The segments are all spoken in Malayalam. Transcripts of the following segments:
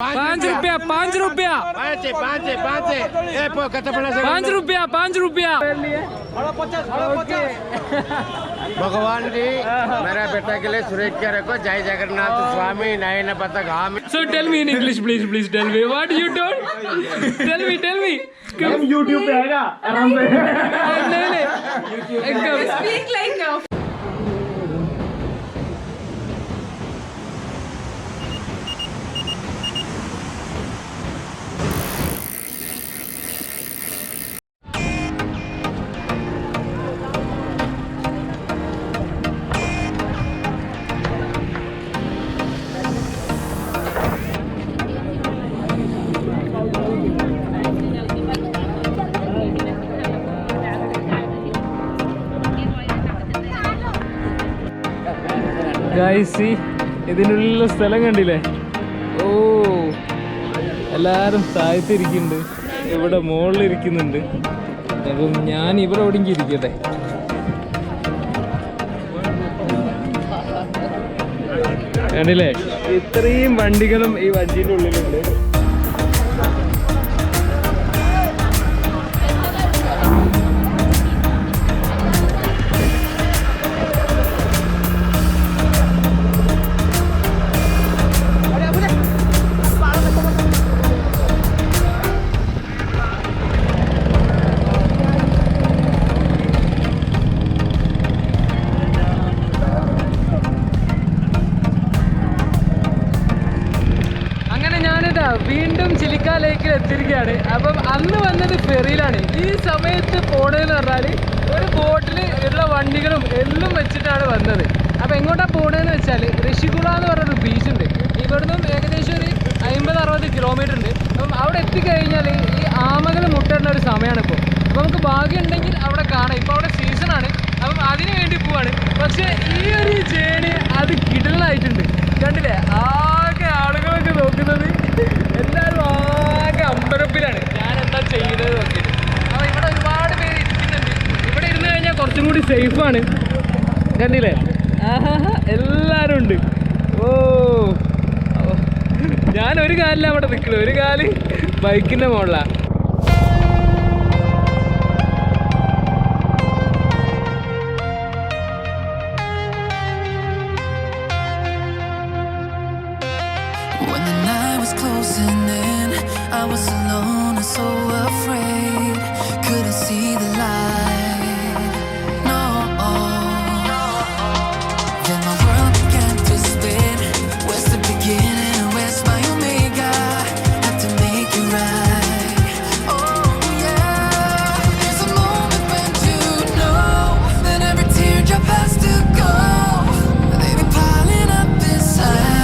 ₹5 ₹5 भगवान जी मेरा बेटा के लिए सुरक्षा रखो। जय जगन्नाथ स्वामी नयन पथगामी। So tell me in English, please tell me what you told. Tell me. YouTube पे आएगा आराम से। नहीं एकदम। Speak like now. ഗൈസ് ഇതിനുള്ള സ്ഥലം കണ്ടില്ലേ? ഓ എല്ലാരും താഴത്തിരിക്കുന്നുണ്ട്, ഇവിടെ മുകളിലിരിക്കുന്നുണ്ട്. അപ്പം ഞാൻ ഇവിടെ എവിടെയെങ്കിലും ഇരിക്കട്ടെ. കണ്ടില്ലേ ഇത്രയും വണ്ടികളും ഈ വണ്ടിയുടെ ഉള്ളിലുണ്ട്. വീണ്ടും ചിലിക്ക ലേക്കിൽ എത്തിയിരിക്കുകയാണ്. അപ്പം അന്ന് വന്നത് ഫെറിയിലാണ്. ഈ സമയത്ത് പോണതെന്ന് പറഞ്ഞാൽ ഒരു ബോട്ടിൽ ഉള്ള വണ്ടികളും എല്ലാം വെച്ചിട്ടാണ് വന്നത്. അപ്പം എങ്ങോട്ടാണ് പോണതെന്ന് വെച്ചാൽ ഋഷികുള എന്ന് പറഞ്ഞൊരു ബീച്ചുണ്ട്. ഇവിടുന്നും ഏകദേശം ഒരു 50-60 കിലോമീറ്റർ ഉണ്ട്. അപ്പം അവിടെ എത്തിക്കഴിഞ്ഞാൽ ഈ ആമകൾ മുട്ടേണ്ട ഒരു സമയമാണ് ഇപ്പോൾ. അപ്പോൾ നമുക്ക് ഭാഗ്യം ഉണ്ടെങ്കിൽ അവിടെ കാണാം. ഇപ്പോൾ അവിടെ സീസണാണ്. അപ്പം അതിന് വേണ്ടി പോവാണ്. പക്ഷേ ഈ ഒരു ജേണി അത് കിടലായിട്ടുണ്ട്. കണ്ടില്ലേ ആകെ ആളുകളൊക്കെ നോക്കുന്നത്, എല്ലാവരും ആകെ അമ്പരപ്പിലാണ് ഞാൻ എന്താ ചെയ്യുന്നത് നോക്കിയിട്ട്. അപ്പോൾ ഇവിടെ ഒരുപാട് പേര് ഇരിക്കുന്നുണ്ട്. ഇവിടെ ഇരുന്ന് കഴിഞ്ഞാൽ കുറച്ചും കൂടി സേഫാണ്. കണ്ടില്ലേ എല്ലാവരും ഉണ്ട്. ഓ ഞാൻ ഒരു കാലിലാണ് അവിടെ നിൽക്കുന്നത്, ഒരു കാല് ബൈക്കിൻ്റെ മുകളിലാണ്. Closing in, I was alone and so afraid. Couldn't see the light. No. Then my world began to spin. Where's the beginning and where's my omega? Had to make it right. Oh yeah. There's a moment when you know that every teardrop has to go. They be piling up inside.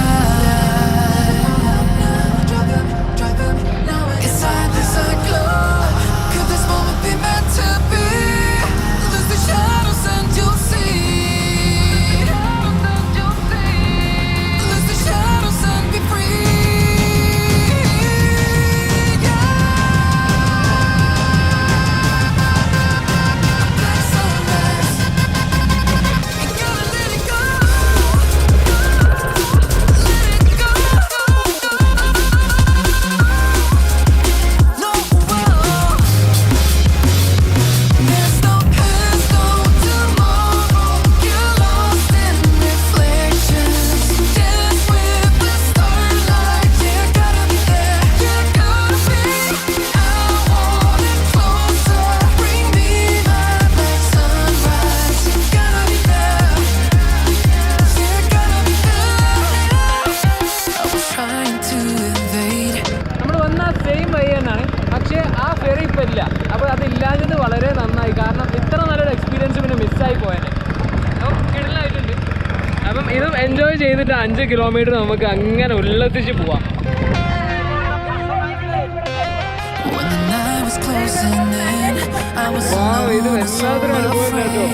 പക്ഷേ ആ ഫെറി ഇപ്പം ഇല്ല. അപ്പോൾ അതില്ലാഞ്ഞത് വളരെ നന്നായി. കാരണം ഇത്ര നല്ലൊരു എക്സ്പീരിയൻസ് പിന്നെ മിസ്സായി പോയത്. അപ്പം കിടലായിട്ടുണ്ട്. അപ്പം ഇതും എൻജോയ് ചെയ്തിട്ട് 5 കിലോമീറ്റർ നമുക്ക് അങ്ങനെ ഉല്ലസിച്ച് പോവാം. ഇത് എല്ലാത്തിനും അനുഭവം കേട്ടോ.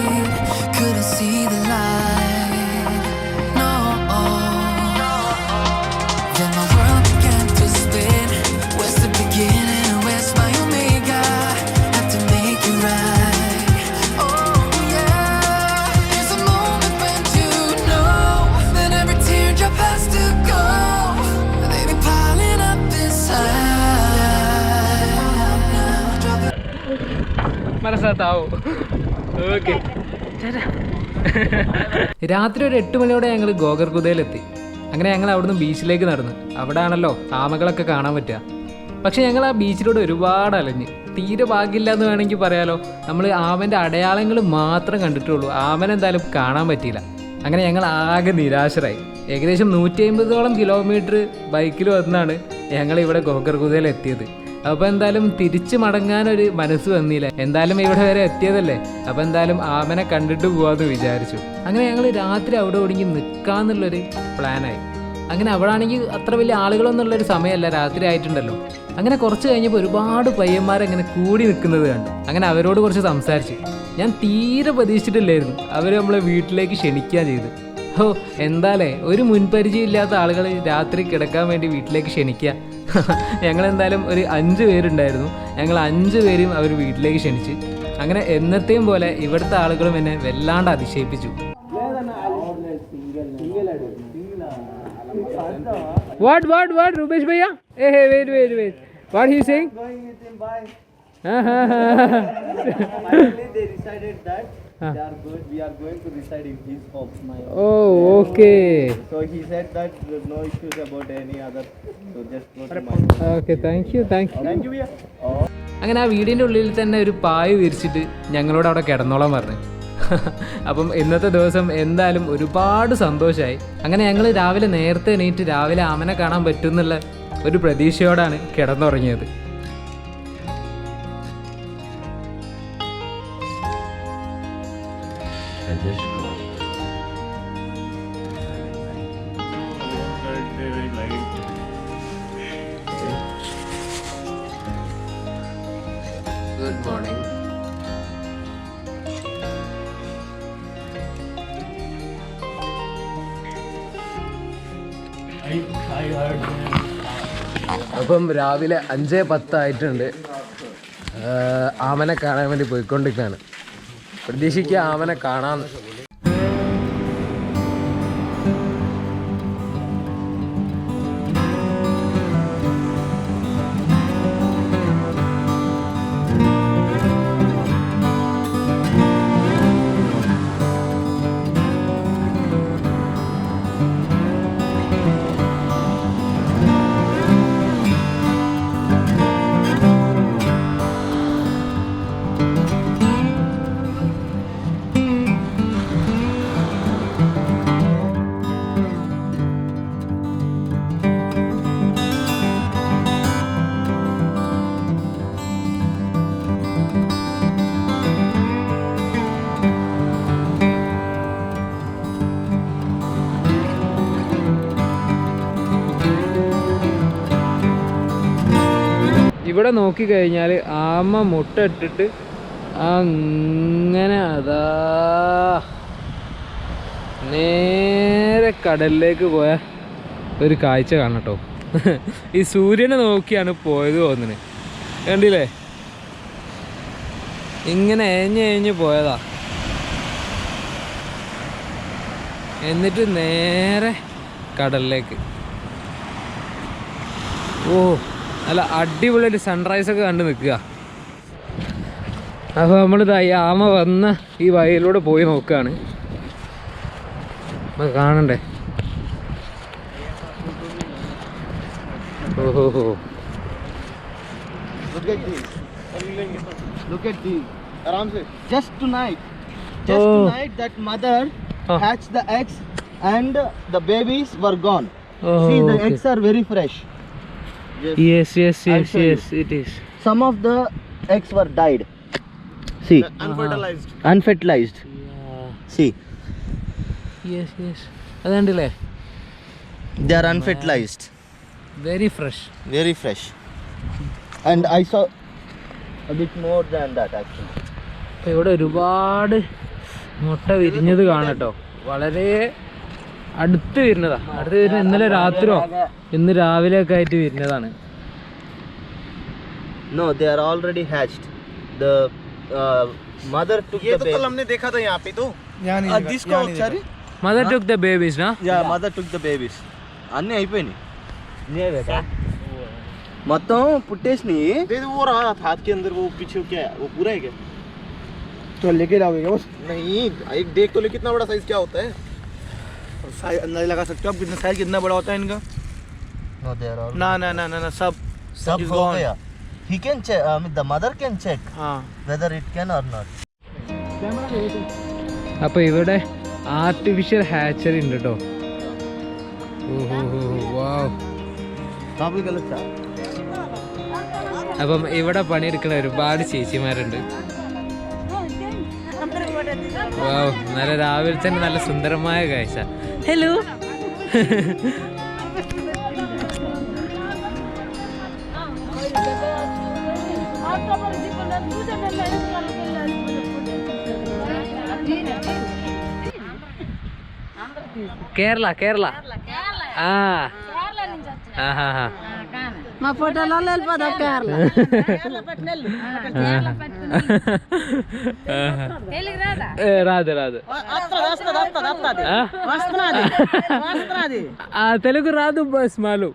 Has to go. They be piling up हमारे साथ आओ. Okay. രാത്രി ഒരു 8 മണിയോടെ ഞങ്ങൾ ഗോകർഗുദയിലെത്തി. അങ്ങനെ ഞങ്ങൾ അവിടുന്ന് ബീച്ചിലേക്ക് നടന്നു. അവിടെ ആണല്ലോ ആമകളൊക്കെ കാണാൻ പറ്റുക. പക്ഷെ ഞങ്ങൾ ആ ബീച്ചിലൂടെ ഒരുപാട് അലഞ്ഞ് തീരെ ഭാഗ്യമില്ല എന്ന് വേണമെങ്കിൽ പറയാലോ. നമ്മൾ ആമൻ്റെ അടയാളങ്ങൾ മാത്രം കണ്ടിട്ടുള്ളൂ, ആമനെന്തായാലും കാണാൻ പറ്റിയില്ല. അങ്ങനെ ഞങ്ങൾ ആകെ നിരാശരായി. ഏകദേശം 150ഓളം കിലോമീറ്റർ ബൈക്കിൽ വന്നാണ് ഞങ്ങൾ ഇവിടെ ഗോകർഗുദയിൽ എത്തിയത്. അപ്പോൾ എന്തായാലും തിരിച്ചു മടങ്ങാനൊരു മനസ്സ് വന്നില്ല. എന്തായാലും ഇവിടെ വരെ എത്തിയതല്ലേ, അപ്പോൾ എന്തായാലും ആമനെ കണ്ടിട്ട് പോകാമെന്ന് വിചാരിച്ചു. അങ്ങനെ ഞങ്ങൾ രാത്രി അവിടെ ഒടുങ്ങി നിൽക്കാമെന്നുള്ളൊരു പ്ലാനായി. അങ്ങനെ അവിടെ ആണെങ്കിൽ അത്ര വലിയ ആളുകളൊന്നുമുള്ളൊരു സമയമല്ല, രാത്രി ആയിട്ടുണ്ടല്ലോ. അങ്ങനെ കുറച്ച് കഴിഞ്ഞപ്പോൾ ഒരുപാട് പയ്യന്മാരങ്ങനെ കൂടി നിൽക്കുന്നത് കണ്ടു. അങ്ങനെ അവരോട് കുറച്ച് സംസാരിച്ചു. ഞാൻ തീരെ പ്രതീക്ഷിച്ചിട്ടില്ലായിരുന്നു അവർ നമ്മളെ വീട്ടിലേക്ക് ക്ഷണിക്കുക ചെയ്തു. ഓ എന്താലേ, ഒരു മുൻപരിചയം ഇല്ലാത്ത ആളുകൾ രാത്രി കിടക്കാൻ വേണ്ടി വീട്ടിലേക്ക് ക്ഷണിക്കുക. ഞങ്ങളെന്തായാലും ഒരു 5 പേരുണ്ടായിരുന്നു. ഞങ്ങൾ 5 പേരും അവർ വീട്ടിലേക്ക് ക്ഷണിച്ച്. അങ്ങനെ എന്നത്തെയും പോലെ ഇവിടുത്തെ ആളുകളും എന്നെ വല്ലാണ്ട് അതിശയിപ്പിച്ചു. What Rupesh bhaiya? Hey wait. What he saying? Going with him, bye. Finally they decided that we are going to reside in his home. Oh okay. So he said that there's no issues about any other, so just go to my home. Okay, thank you. Thank you भैया. അങ്ങനെ ആ വീടിൻ്റെ ഉള്ളിൽ തന്നെ ഒരു പായ് വിരിച്ചിട്ട് ഞങ്ങളോട് അവിടെ കിടന്നോളാൻ പറഞ്ഞു. അപ്പം ഇന്നത്തെ ദിവസം എന്തായാലും ഒരുപാട് സന്തോഷമായി. അങ്ങനെ ഞങ്ങൾ രാവിലെ നേരത്തെ എണീറ്റ് രാവിലെ ആമനെ കാണാൻ പറ്റുമെന്നുള്ള ഒരു പ്രതീക്ഷയോടാണ് കിടന്നുറങ്ങിയത്. Good morning. അപ്പം രാവിലെ 5:10 ആയിട്ടുണ്ട്. ആമനെ കാണാൻ വേണ്ടി പോയിക്കൊണ്ടിരിക്കുകയാണ്. പ്രതീക്ഷിക്കുക ആമനെ കാണാൻ. ഇവിടെ നോക്കിക്കഴിഞ്ഞാൽ ആമ മുട്ട ഇട്ടിട്ട് അങ്ങനെ അതാ നേരെ കടലിലേക്ക് പോയ ഒരു കാഴ്ച കാണട്ടോ. ഈ സൂര്യനെ നോക്കിയാണ് പോയത് തോന്നുന്നത്. കണ്ടില്ലേ, ഇങ്ങനെ എഞ്ഞ് പോയതാ. എന്നിട്ട് നേരെ കടലിലേക്ക്. ഓ നല്ല അടിപൊളിയൊരു സൺറൈസൊക്കെ കണ്ട് നിൽക്കുക. അപ്പോൾ നമ്മളിതാ ഈ ആമ വന്ന ഈ വയലിലൂടെ പോയി നോക്കുകയാണ്. നമുക്ക് കാണണ്ടേ. ഓഹോ, Look at this. Aram se. Just tonight that mother hatched the eggs and the babies were gone. See, the eggs are very fresh. Yes, it is. Some of the eggs were died. See, unfertilized. Yeah. See, Yes. അതുണ്ടല്ലേ, they are unfertilized. very fresh. Very fresh. And I saw a bit more than that actually. അപ്പോൾ ഇവിടെ ഒരുപാട് മുട്ട വിരിഞ്ഞത് കാണട്ടോ. വളരെ അടുത്ത് വരുന്നതാ. അടുത്ത് വരുന്ന ഇന്നലെ രാത്രിയോ ഇന്ന് രാവിലെ ഒക്കെ ആയിട്ട് വരുന്നതാണ്. No, they are already hatched. The mother took the baby. हमने देखा था यहाँ पे तो This को sorry? Mother took the babies, na? Yeah, mother took the babies. అన్నీ అయిపోయినాయి. మొత్తం పుట్టేసినాయి. वो रहा हाथ के अंदर, वो पीछे क्या है, वो पूरा है क्या? तो लेके जाओगे बस? नहीं, एक देख तो ले कितना बड़ा साइज क्या होता है, साइज अंदाजा लगा सकते हो आप कितना साइज कितना बड़ा होता है इनका? ना ना ना ना ना सब सब हो गया. He can check. The mother can check हाँ whether it can or not. അപ്പോൾ ഇവിടെ ആർട്ടിഫിഷ്യൽ ഹാച്ചറി ഉണ്ട് കേട്ടോ. അപ്പം ഇവിടെ പണിയെടുക്കുന്ന ഒരുപാട് ചേച്ചിമാരുണ്ട്. വാവ്, നല്ല രാവിലെ തന്നെ നല്ല സുന്ദരമായ കാഴ്ച. ഹലോ. కేరళ కేరళ మా ఫోటోలలో వెళ్ళిపోదాం కేరళ. రాదు రాదు తెలుగు రాదు బస్ మాలు.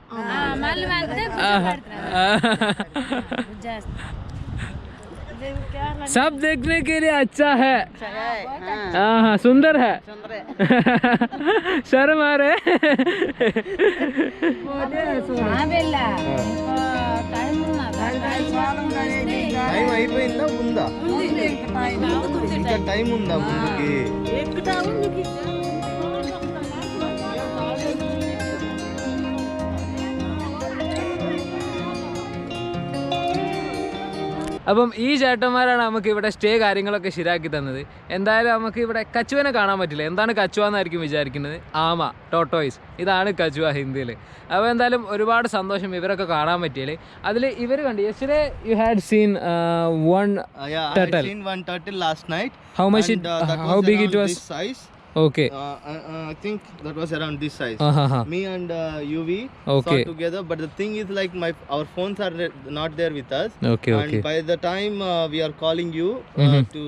सब देखने के लिए अच्छा है. हाँ हाँ सुंदर है. शर्म आ रहे. టైం అయిపోయిందా ఉందా? ఇంకా టైం ఉందా ముందుకి? അപ്പം ഈ ചേട്ടന്മാരാണ് നമുക്ക് ഇവിടെ സ്റ്റേ കാര്യങ്ങളൊക്കെ ശരിയാക്കി തന്നത്. എന്തായാലും നമുക്ക് ഇവിടെ കച്ചുവനെ കാണാൻ പറ്റില്ല. എന്താണ് കച്ചുവ എന്നായിരിക്കും വിചാരിക്കുന്നത്. ആമ, ടോട്ടോയ്സ്, ഇതാണ് കച്ചുവ ഹിന്ദിയിൽ. അപ്പോൾ എന്തായാലും ഒരുപാട് സന്തോഷം ഇവരൊക്കെ കാണാൻ പറ്റിയാൽ. അതിൽ ഇവർ കണ്ടു. Yesterday you had seen one turtle. I seen one turtle last night. How much and, how big it was? This size. Okay. I think that was around this size. Me and UV Okay. saw together, but the thing is like our phones are not there with us. Okay, and okay. by the time we are calling you to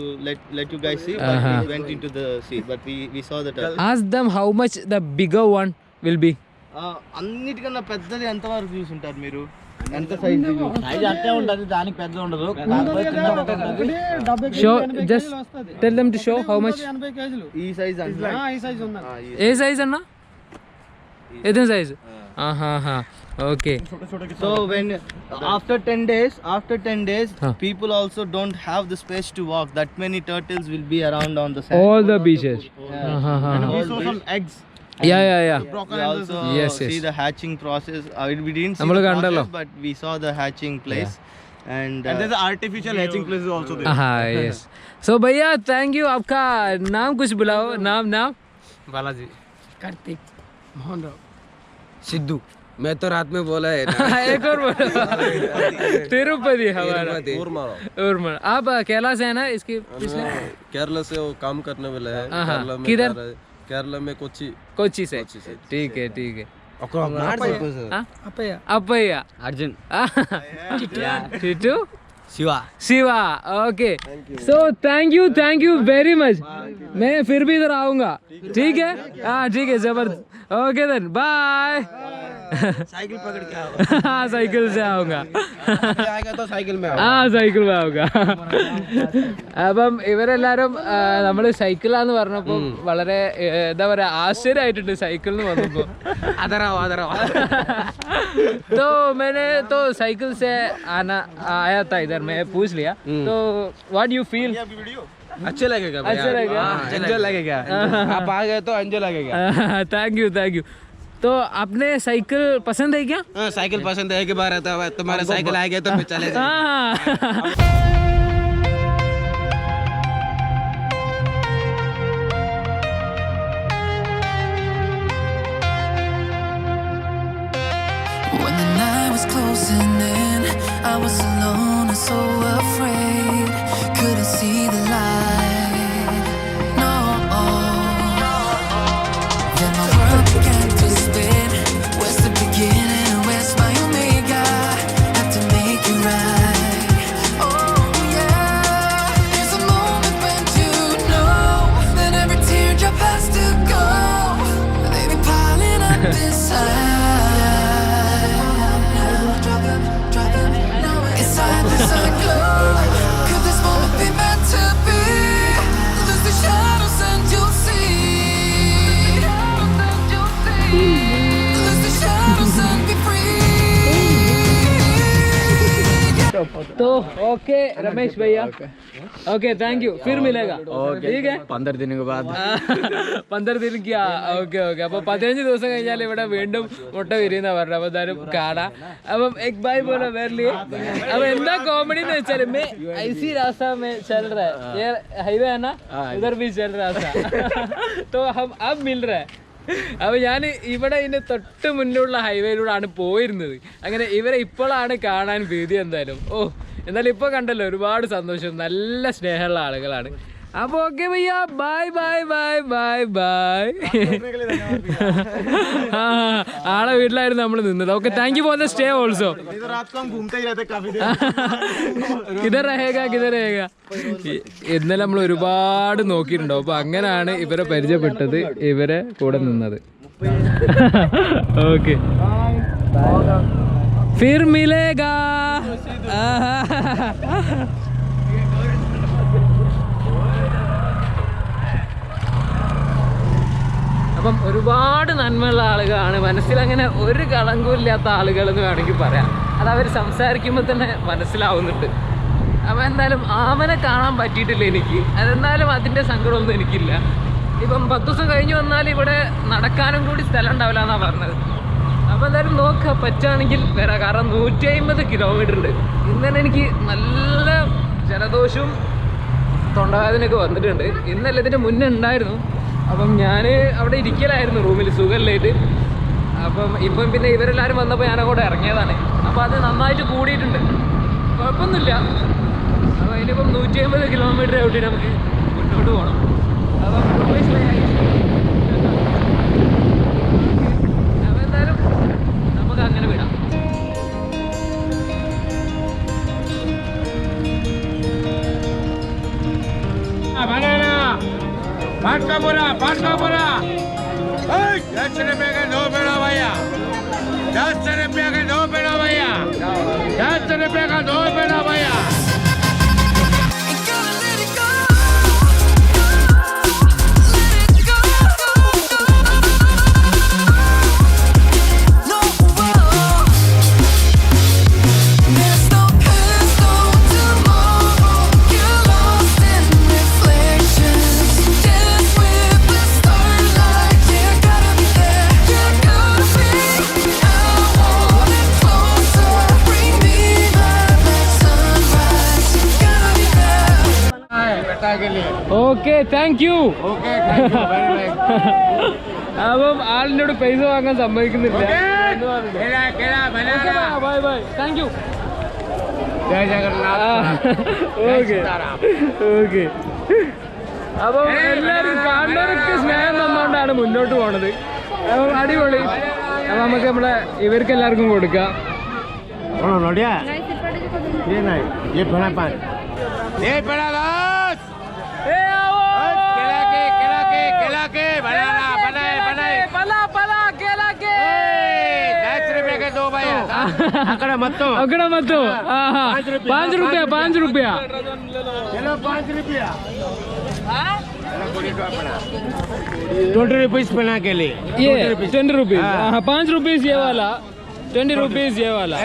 let you guys see, but we went into the sea, but we saw the turtle. Ask them how much the bigger one will be. అన్నిటికన్నా పెద్దది ఎంత వరకు చూసుంటారు మీరు? ఎంత సైజ్? సైజ్ అంతే ఉండదు, దానికి పెద్ద ఉండదు. Show, just tell them to show how much. ఈ సైజ్ అంటే ఏ సైజ్ అన్న? ఏదే size? Okay. So when after 10 days people also don't have the space to walk. That many turtles will be around on the sand. All the beaches. And we saw some eggs. Yeah. We also Yes. see the hatching process. We didn't see നമ്മള് the കണ്ടല്ലോ. process, but we saw the hatching place. And there's an artificial hatching place also there. yes. So भैया thank you. आपका नाम कुछ बुलाओ. नाम बालाजी, कार्तिक, मोहन राव, सिद्धू. मैं तो रात में बोला है एक और बोलो. तिरुपति हमारा. उर्मल. आप केरला से है ना? इसके पिछले केरला से वो काम करने वाला है. केरला में किधर? केरला में कोची से. ठीक है. Appayya, Arjun, Titu, Shiva. Okay. So thank you very much. मैं फिर भी इधर आऊंगा. ठीक है. हाँ ठीक है, जबरदस्त. Okay then, bye. साइकिल पकड़ के आओ. हाँ साइकिल से आऊंगा. आएगा तो साइकिल में आओ. हाँ സൈക്കിൾ ആവുക. അപ്പം ഇവരെല്ലാരും നമ്മൾ സൈക്കിളാന്ന് പറഞ്ഞപ്പോൾ വളരെ എന്താ പറയാ ആശ്ചര്യമായിട്ടുണ്ട് സൈക്കിളിൽ നിന്ന് വന്നപ്പോൾ. आदराओ. तो मैंने तो साइकिल से आया था इधर. मैं पूछ लिया. तो व्हाट यू फील? अच्छे लगेगा. अच्छा लगेगा. एंजॉय लगेगा. आप आ गए तो एंजॉय लगेगा. Thank you. तो आपने साइकिल पसंद है क्या? साइकिल पसंद है कि बार आता है तुम्हारे साइकिल आ गए तो फिर चले जाएंगे. When the night was closing in, I was alone and so afraid. Couldn't see the light. No. Then my world began to spin. Where's the beginning and where's my omega? Have to make it right. Oh yeah. तो ओके रमेश भैया, ओके थैंक यू, फिर मिलेगा. ठीक है, 15 दिन के बाद 15 दिन क्या, ഓക്കെ ഓക്കെ. അപ്പോൾ 15 ദിവസം കഴിഞ്ഞാൽ ഇവിടെ വീണ്ടും മുട്ട വിരിയുന്ന പറഞ്ഞു. അപ്പോൾ എന്തായാലും കാണാം. അപ്പം എക് ബായ് പോലെ വരലിയേ. अब എന്താ കോമഡി എന്ന് വെച്ചാൽ मैं ऐसी रास्ता में चल रहा है, ये हाईवे है ना, उधर भी चल रहा था. तो हम अब मिल रहा है. അപ്പോൾ ഞാൻ ഇവിടെ ഇതിൻ്റെ തൊട്ട് മുന്നിലുള്ള ഹൈവേയിലൂടെയാണ് പോയിരുന്നത്. അങ്ങനെ ഇവരെ ഇപ്പോഴാണ് കാണാൻ ഭീതി. എന്തായാലും എന്നാലും ഇപ്പോൾ കണ്ടല്ലോ, ഒരുപാട് സന്തോഷം, നല്ല സ്നേഹമുള്ള ആളുകളാണ്. അപ്പോൾ ഓക്കെ ഭയ്യ, bye bye bye bye bye. ആളെ വീട്ടിലായിരുന്നു നമ്മൾ നിന്നത്. Okay, thank you for the stay also. കിതർ രഹേഗ കിതർ രഹേഗ. ഇന്നലെ നമ്മൾ ഒരുപാട് നോക്കിയിട്ടുണ്ടാവും. അപ്പോൾ അങ്ങനെയാണ് ഇവരെ പരിചയപ്പെട്ടത്, ഇവരെ കൂടെ നിന്നത്. ഓക്കെ, ഫിർ മിലേഗാ. അപ്പം ഒരുപാട് നന്മയുള്ള ആളുകളാണ്, മനസ്സിലങ്ങനെ ഒരു കളങ്കമില്ലാത്ത ആളുകളെന്ന് വേണമെങ്കിൽ പറയാം. അത് അവർ സംസാരിക്കുമ്പോൾ തന്നെ മനസ്സിലാവുന്നുണ്ട്. അപ്പോൾ എന്തായാലും ആമനെ കാണാൻ പറ്റിയിട്ടില്ല എനിക്ക്. അതെന്നാലും അതിൻ്റെ സങ്കടമൊന്നും എനിക്കില്ല. ഇപ്പം 10 ദിവസം കഴിഞ്ഞ് വന്നാൽ ഇവിടെ നടക്കാനും കൂടി സ്ഥലം ഉണ്ടാവില്ല എന്നാണ് പറഞ്ഞത്. അപ്പോൾ എന്തായാലും നോക്കുക, പറ്റുകയാണെങ്കിൽ വരാം. കാരണം 150 കിലോമീറ്റർ ഉണ്ട്. ഇന്നലെ എനിക്ക് നല്ല ജലദോഷവും തൊണ്ടവേദനയൊക്കെ വന്നിട്ടുണ്ട്. ഇന്നലെ ഇതിൻ്റെ മുന്നേ ഉണ്ടായിരുന്നു. അപ്പം ഞാൻ അവിടെ ഇരിക്കലായിരുന്നു റൂമിൽ, സുഖമില്ലായിട്ട്. അപ്പം ഇപ്പം പിന്നെ ഇവരെല്ലാവരും വന്നപ്പോൾ ഞാനങ്ങോട്ട് ഇറങ്ങിയതാണ്. അപ്പോൾ അത് നന്നായിട്ട് കൂടിയിട്ടുണ്ട്, കുഴപ്പമൊന്നുമില്ല. അപ്പോൾ ഇനിയിപ്പം 150 കിലോമീറ്റർ ഔട്ടി നമുക്ക് മുന്നോട്ട് പോകണം. അപ്പം എന്തായാലും നമുക്ക് അങ്ങനെ വിടാം. पाँच का बोरा 10 रुपये का 2 पेड़ा भैया, 10 रुपये का 2 पेड़ा भैया, 10 रुपये का 2 पेड़ा भैया. Okay, thank U. അപ്പം ആളിനോട് പൈസ വാങ്ങാൻ സമ്മതിക്കുന്നില്ല. Bye bye, thank you. जय जगन्नाथ. Okay okay. അപ്പം എല്ലാവരും കാണുന്നവരൊക്കെ സ്നേഹം തന്നുകൊണ്ടാണ് മുന്നോട്ട് പോണത്. അപ്പം അടിപൊളി. അപ്പം നമുക്ക് നമ്മളെ ഇവർക്ക് എല്ലാവർക്കും കൊടുക്കാം. नोड़िया ये नहीं, ये पेड़ा 5, ये पेड़ा 10. केला के बनाना बनाए पला पला केला के 10 रुपये के 2 भैया. अकड़ा मत तो 5 रुपया 5 रुपया. चलो 5 रुपया. 20 रुपीस बना के लिए. ये 20 रुपीज. 5 रुपीज ये वाला, 20 रुपीज ये वाला.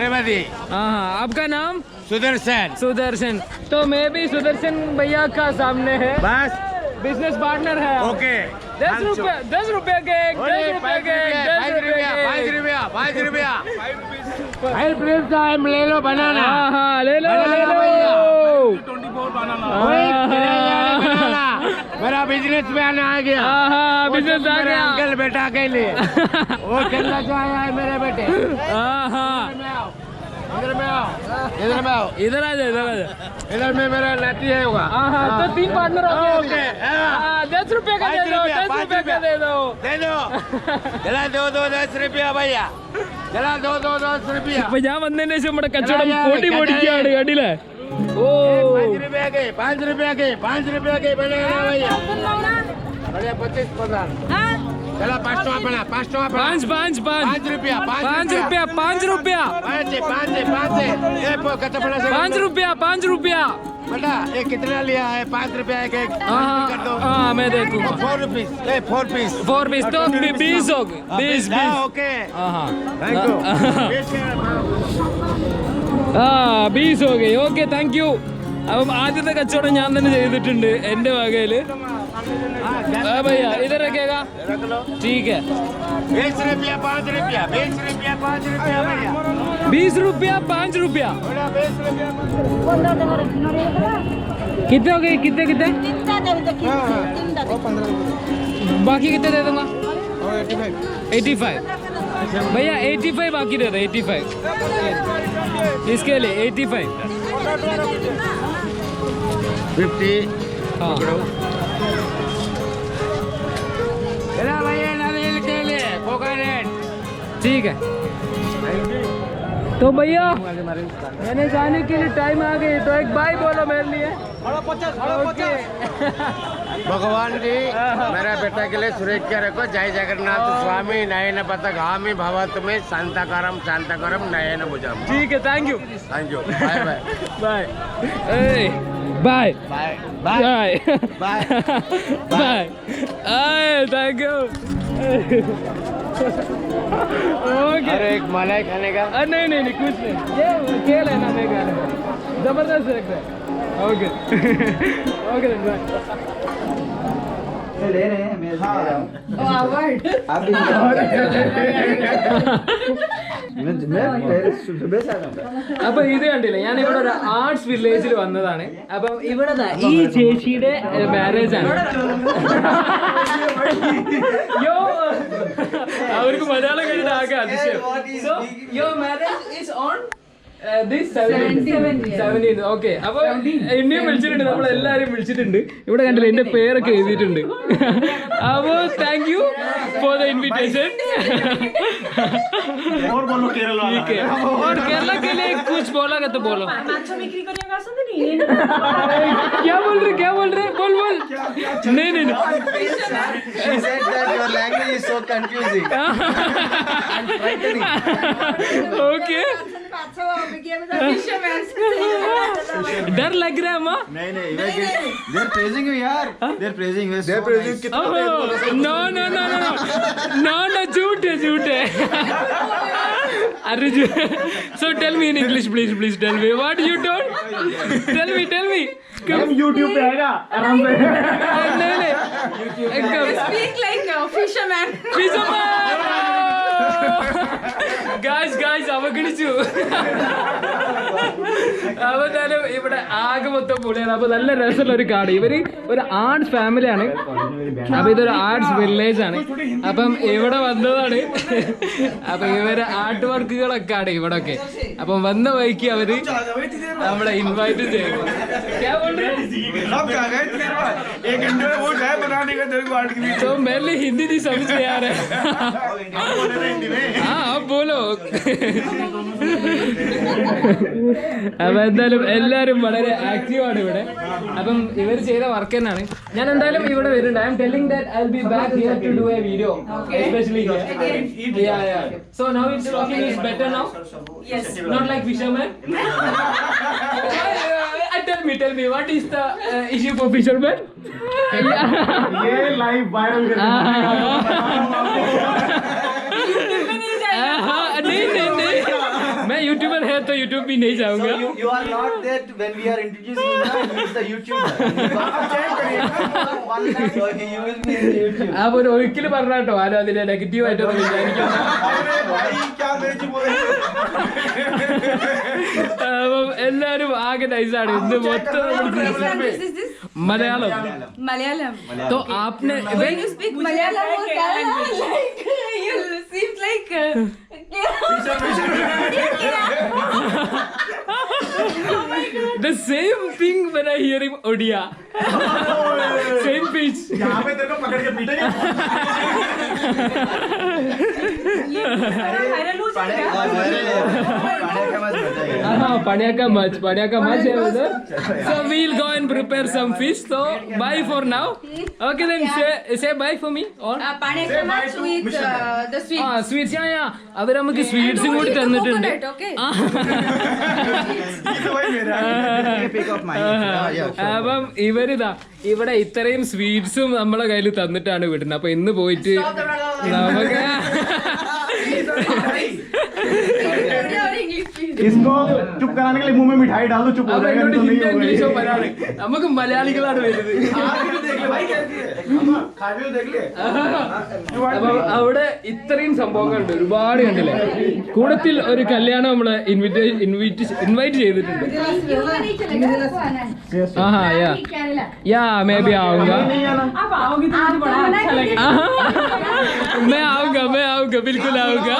हाँ, आपका नाम? सुदर्शन. सुदर्शन. तो मैं भी सुदर्शन भैया का सामने है, बस बिजनेस पार्टनर है. ओके. 10 रुपया के 10 रुपया के 10 रुपया के 5 रुपया. हेल्प टाइम ले लो बनाना. हाँ, ले लो ले लो. मेरा बिजनेस में आना आ गया. बिजनेस आ गया. अंकल बेटा के लिए वो खेलना चाहे मेरे बेटे. इधर में आओ. इधर आ जाओ, इधर आ जाओ. इधर में मेरा नाती है होगा. तो 3 पार्टनर हो गए. ओके. 10 रुपये का दे दो, 10 रुपये का दे दो. चला दो 10 रुपया भैया. चला दो 10 रुपया. അപ്പൊ ഞാൻ വന്നതിന് ശേഷം നമ്മുടെ കച്ചവടം പൊടിക്കാണ് കണ്ടില്ലേ. ഓ 5 रुपया के 5 रुपया के बनाना भैया. बढ़िया 25 50. चला 5 टका बना 5 टका बना. 5 रुपया 5 रुपया 5 रुपया 5 ये कच्चा बना से 5 रुपया 5 रुपया. बेटा ये कितना लिया है? 5 रुपया एक कर दो. हाँ मैं दे दूंगा. 4 रुपीस. 4 पीस. 4 पीस तो 20 हो गए. 20 ओके. हाँ थैंक यू. ആ 20 ഓക്കെ ഓക്കെ താങ്ക് യു. അപ്പം ആദ്യത്തെ കച്ചവടം ഞാൻ തന്നെ ചെയ്തിട്ടുണ്ട് എൻ്റെ വകയില്. भैया इधर रखेगा ठीक है. 20 रुपया 5 रुपया 20 रुपया 5 रुपया भैया 20 रुपया 5 रुपया. 20 रुपया कितने हो गए कितने कितने बाकी कितने दे दूंगा 85 भैया 85 बाकी दे दो 85 इसके लिए 85 50 हाँ चला भैया नारियल के लिए कोकोनट. ठीक है. तो भैया मैंने जाने के लिए टाइम आ गई तो एक बाय बोलो मेरे लिए. ओके. भगवान जी मेरा बेटा के लिए सुरक्षा रखो. जय जगन्नाथ स्वामी नयन पथगामी भवतु में शांताकारम नयन भुजम. ठीक है thank you thank you bye bye bye bye bye bye bye bye thank you. Okay. अरे एक मलाई खाने का. नहीं नहीं नहीं कुछ नहीं ये खेल है ना मेरे घर में जबरदस्त लगता है. Okay okay bye. ले रहे हैं मेरे അപ്പൊ ഇത് കണ്ടില്ല ഞാൻ ഇവിടെ ഒരു ആർട്സ് വില്ലേജിൽ വന്നതാണ്. അപ്പം ഇവിടെ ഈ ചേച്ചിയുടെ മാരേജ് ആണ്. യോ അവർക്ക് മലയാളം കഴിഞ്ഞിട്ട് ആകെ അതിശയം. So your marriage is on this 17th. Okay അപ്പൊ എന്നെയും വിളിച്ചിട്ടുണ്ട് നമ്മളെല്ലാരും വിളിച്ചിട്ടുണ്ട്. ഇവിടെ കണ്ടില്ല എന്റെ പേരൊക്കെ എഴുതിയിട്ടുണ്ട്. അപ്പൊ thank you for the invitation. और केरला के लिए कुछ बोला तो बोलो. क्या बोल रहे बोल नहीं नहीं She said that your language is so confusing and frightening. Okay डर लग रहा है माँ. नहीं they're praising you यार. They're praising you. They're praising you. No no no no no no झूठ है. अरे so tell me in English please tell me what you told. tell me हम YouTube पे आएगा आराम से. नहीं Speak like a fisherman. Guys അവഗണിച്ചു. അപ്പൊ എന്തായാലും ഇവിടെ ആകെ മൊത്തം പൊളിയാണ്. അപ്പൊ നല്ല രസമുള്ള ഒരു കാട്. ഇവര് ഒരു ആർട്സ് ഫാമിലിയാണ്. അപ്പൊ ഇതൊരു ആർട്സ് വില്ലേജ് ആണ്. അപ്പം ഇവിടെ വന്നതാണ്. അപ്പൊ ഇവര് ആർട്ട് വർക്കുകളൊക്കെ ആണ് ഇവിടെ ഒക്കെ. അപ്പം വന്ന വഴിക്ക് അവര് നമ്മളെ ഇൻവൈറ്റ് ചെയ്യും. तो मैंने हिंदी नहीं समझ में आ रहा है. हाँ अब बोलो. അപ്പം എന്തായാലും എല്ലാവരും വളരെ ആക്റ്റീവാണ് ഇവിടെ. അപ്പം ഇവർ ചെയ്ത വർക്ക് തന്നെയാണ്. ഞാൻ എന്തായാലും ഇവിടെ വരുന്നുണ്ട്. I am telling that I will be back here to do a video especially here. So now it's working is better now. Yes not like fisherman. Tell me what is the issue for fishermen? ये लाइव वायरल कर नहीं मैं यूट्यूबर है तो यूट्यूब भी नहीं जाऊंगा. You are not there when we are introducing you. He is the YouTuber. You will be in the YouTube. आप ഒരു ഒരിക്കലും പറഞ്ഞാട്ടോ ആരും അതിനെ നെഗറ്റീവ് ആയിട്ടൊന്നും വിചാരിക്കുന്നു. അപ്പം എല്ലാരും ആകെ നൈസാണ്. ഇന്ന് മൊത്തം മലയാളം. तो आपने When you speak Malayalam, like you seem like the same thing when I hear him Odia. Same pitch. यहाँ पे तेरे को पकड़ के पीटेंगे. Panya ka match है उधर. So we'll go and prepare some fish. So bye for now. Okay then say bye for me. Or Panyakamach with the sweet. Sweets അവർ നമുക്ക് സ്വീറ്റ്സും കൂടി തന്നിട്ടുണ്ട്. അപ്പം ഇവരിതാ ഇവിടെ ഇത്രയും സ്വീറ്റ്സും നമ്മളെ കയ്യിൽ തന്നിട്ടാണ് വിടുന്നത്. അപ്പൊ ഇന്ന് പോയിട്ട് നമുക്ക് English, please. इसको चुप कराने के लिए मुंह में मिठाई डाल दो, चुप हो अब जाएगा, എന്നോട് नहीं तो ഹിന്ദി नहीं होगा ഇംഗ്ലീഷോ ये। മലയാളം നമുക്ക് മലയാളികളാണ് വരുന്നത്. അപ്പൊ അവിടെ ഇത്രയും സംഭവങ്ങളുണ്ട്, ഒരുപാട് കണ്ടില്ലേ. കൂടത്തിൽ ഒരു കല്യാണം നമ്മള് ഇൻവൈറ്റ് ചെയ്തിട്ടുണ്ട്. हाँ या मैं भी आऊँगा. मैं आऊँगा बिल्कुल आऊँगा.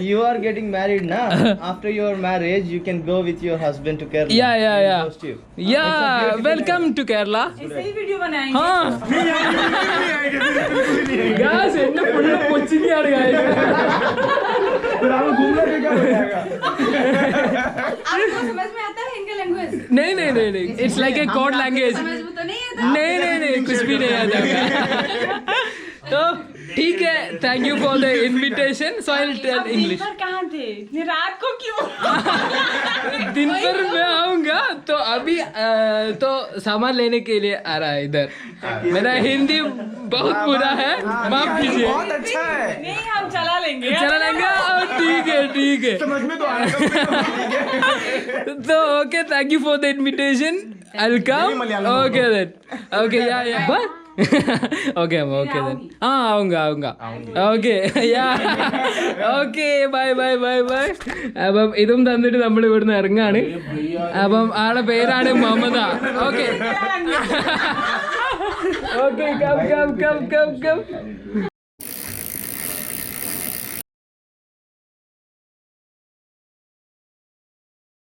You are getting married now. After your marriage, you can go with your husband to Kerala. या वेलकम टू केरला. हाँ गाइस എന്നെ ഫുള്ള് കൊച്ചിനെയാണ് गाइस. आपको समझ में आता है इनका लैंग्वेज? नहीं it's like a code language. समझ में तो नहीं आता. नहीं कुछ भी नहीं आता. तो ठीक है, thank you for the invitation. So I will tell English. कहाँ थे? ये रात को क्यों? दिन भर मैं आऊँगा. तो अभी तो सामान लेने के लिए आ रहा है इधर. मेरा हिंदी बहुत बुरा है, माफ कीजिए. नहीं हम चला लेंगे. ठीक है. समझ में तो आ रहा है. तो okay, thank you for the invitation. I will come. Okay then. Okay yeah bye. Okay then. हाँ आऊँगा. Okay okay bye. അപ്പം ഇതും തന്നിട്ട് നമ്മൾ ഇവിടുന്ന് ഇറങ്ങാണ്. അപ്പം ആളുടെ പേരാണ് മമത. Okay come